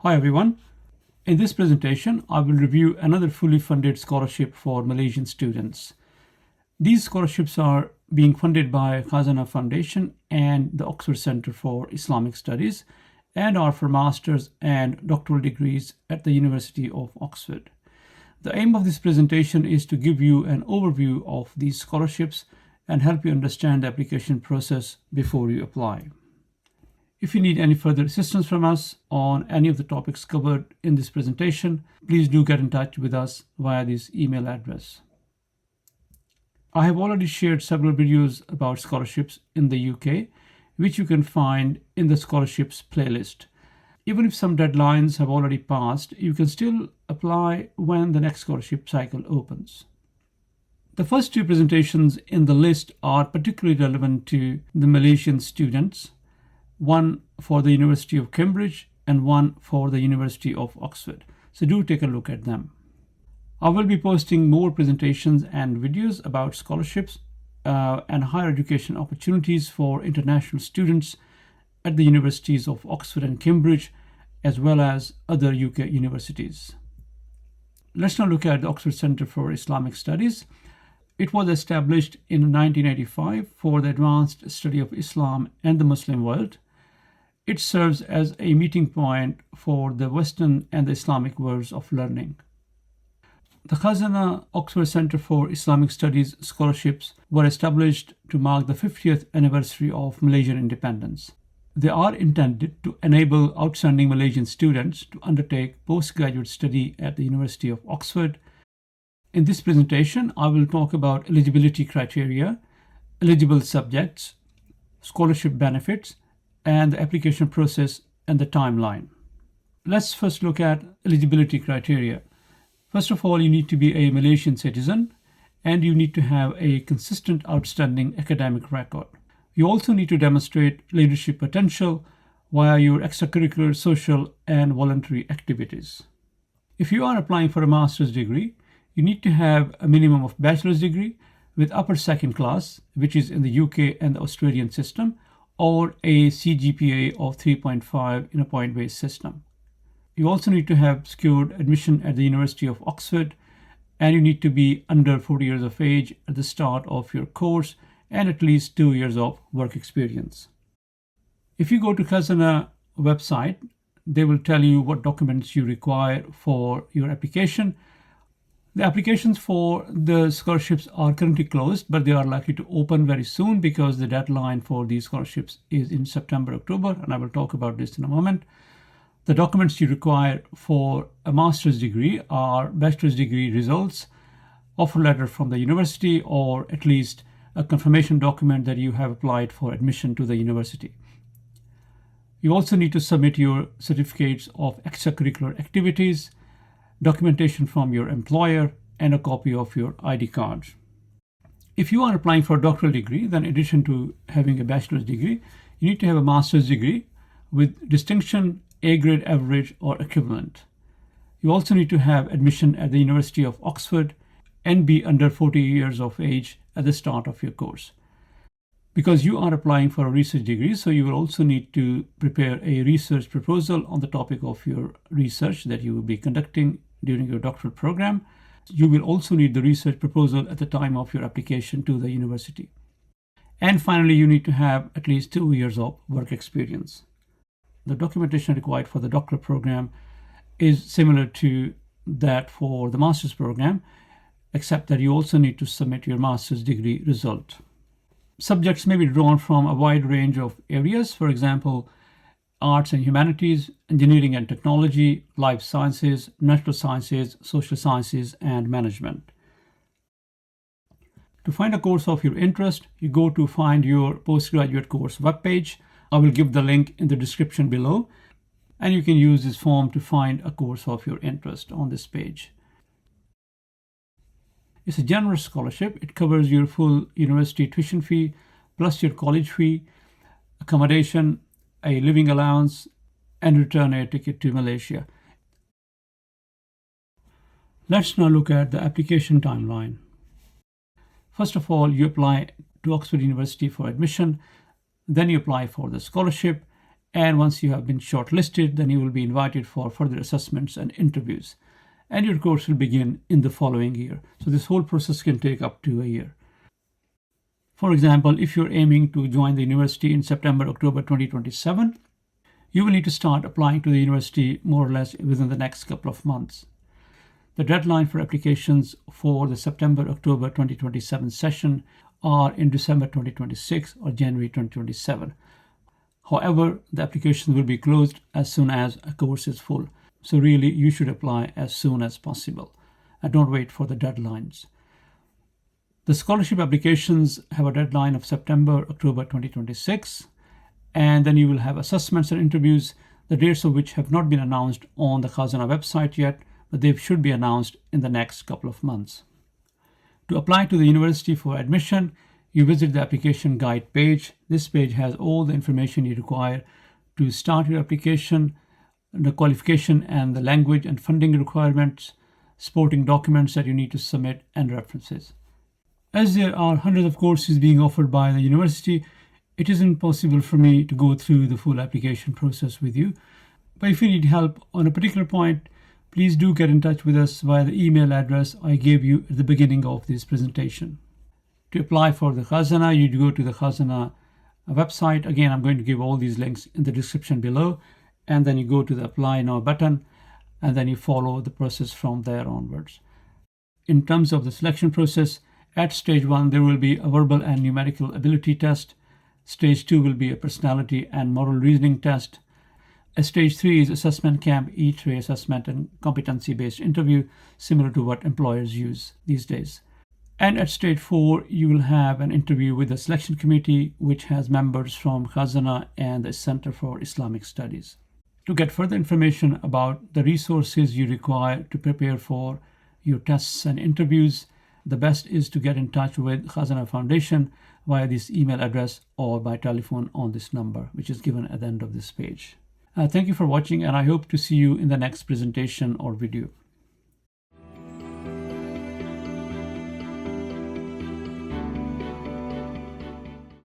Hi everyone. In this presentation, I will review another fully funded scholarship for Malaysian students. These scholarships are being funded by Khazanah Foundation and the Oxford Center for Islamic Studies and are for master's and doctoral degrees at the University of Oxford. The aim of this presentation is to give you an overview of these scholarships and help you understand the application process before you apply. If you need any further assistance from us on any of the topics covered in this presentation, please do get in touch with us via this email address. I have already shared several videos about scholarships in the UK, which you can find in the scholarships playlist. Even if some deadlines have already passed, you can still apply when the next scholarship cycle opens. The first two presentations in the list are particularly relevant to the Malaysian students, one for the University of Cambridge and one for the University of Oxford. So do take a look at them. I will be posting more presentations and videos about scholarships and higher education opportunities for international students at the universities of Oxford and Cambridge, as well as other UK universities. Let's now look at the Oxford Center for Islamic Studies. It was established in 1985 for the advanced study of Islam and the Muslim world. It serves as a meeting point for the Western and the Islamic worlds of learning. The Khazanah Oxford Center for Islamic Studies scholarships were established to mark the 50th anniversary of Malaysian independence. They are intended to enable outstanding Malaysian students to undertake postgraduate study at the University of Oxford. In this presentation, I will talk about eligibility criteria, eligible subjects, scholarship benefits, and the application process and the timeline. Let's first look at eligibility criteria. First of all, you need to be a Malaysian citizen and you need to have a consistent outstanding academic record. You also need to demonstrate leadership potential via your extracurricular, social, and voluntary activities. If you are applying for a master's degree, you need to have a minimum of bachelor's degree with upper second class, which is in the UK and the Australian system, or a CGPA of 3.5 in a point-based system. You also need to have secured admission at the University of Oxford, and you need to be under 40 years of age at the start of your course and at least 2 years of work experience. If you go to Khazanah website, they will tell you what documents you require for your application. The applications for the scholarships are currently closed, but they are likely to open very soon because the deadline for these scholarships is in September, October, and I will talk about this in a moment. The documents you require for a master's degree are bachelor's degree results, offer letter from the university, or at least a confirmation document that you have applied for admission to the university. You also need to submit your certificates of extracurricular activities, documentation from your employer, and a copy of your ID card. If you are applying for a doctoral degree, then in addition to having a bachelor's degree, you need to have a master's degree with distinction, A grade average or equivalent. You also need to have admission at the University of Oxford and be under 40 years of age at the start of your course. Because you are applying for a research degree, so you will also need to prepare a research proposal on the topic of your research that you will be conducting during your doctoral program. You will also need the research proposal at the time of your application to the university. And finally, you need to have at least 2 years of work experience. The documentation required for the doctoral program is similar to that for the master's program, except that you also need to submit your master's degree result. Subjects may be drawn from a wide range of areas, for example, arts and humanities, engineering and technology, life sciences, natural sciences, social sciences, and management. To find a course of your interest, you go to Find Your Postgraduate Course webpage. I will give the link in the description below, and you can use this form to find a course of your interest on this page. It's a generous scholarship. It covers your full university tuition fee, plus your college fee, accommodation, a living allowance, and return air ticket to Malaysia. Let's now look at the application timeline. First of all, you apply to Oxford University for admission, then you apply for the scholarship, And once you have been shortlisted, then you will be invited for further assessments and interviews. And your course will begin in the following year. So this whole process can take up to a year. For example, if you're aiming to join the university in September, October 2027, you will need to start applying to the university more or less within the next couple of months. The deadline for applications for the September-October 2027 session are in December 2026 or January 2027. However, the applications will be closed as soon as a course is full. So really, you should apply as soon as possible and don't wait for the deadlines. The scholarship applications have a deadline of September-October 2026, and then you will have assessments and interviews, the dates of which have not been announced on the Khazanah website yet, but they should be announced in the next couple of months. To apply to the university for admission, you visit the application guide page. This page has all the information you require to start your application, the qualification and the language and funding requirements, supporting documents that you need to submit, and references. As there are hundreds of courses being offered by the university, it isn't possible for me to go through the full application process with you. But if you need help on a particular point, please do get in touch with us via the email address I gave you at the beginning of this presentation. To apply for the Khazanah, you go to the Khazanah website. Again, I'm going to give all these links in the description below. And then you go to the Apply Now button, and then you follow the process from there onwards. In terms of the selection process, at stage 1, there will be a verbal and numerical ability test. Stage 2 will be a personality and moral reasoning test. Stage 3 is assessment camp, E-tray assessment and competency-based interview, similar to what employers use these days. And at stage 4, you will have an interview with the selection committee, which has members from Khazanah and the Center for Islamic Studies. To get further information about the resources you require to prepare for your tests and interviews, the best is to get in touch with Khazanah Foundation via this email address or by telephone on this number, which is given at the end of this page. Thank you for watching, and I hope to see you in the next presentation or video.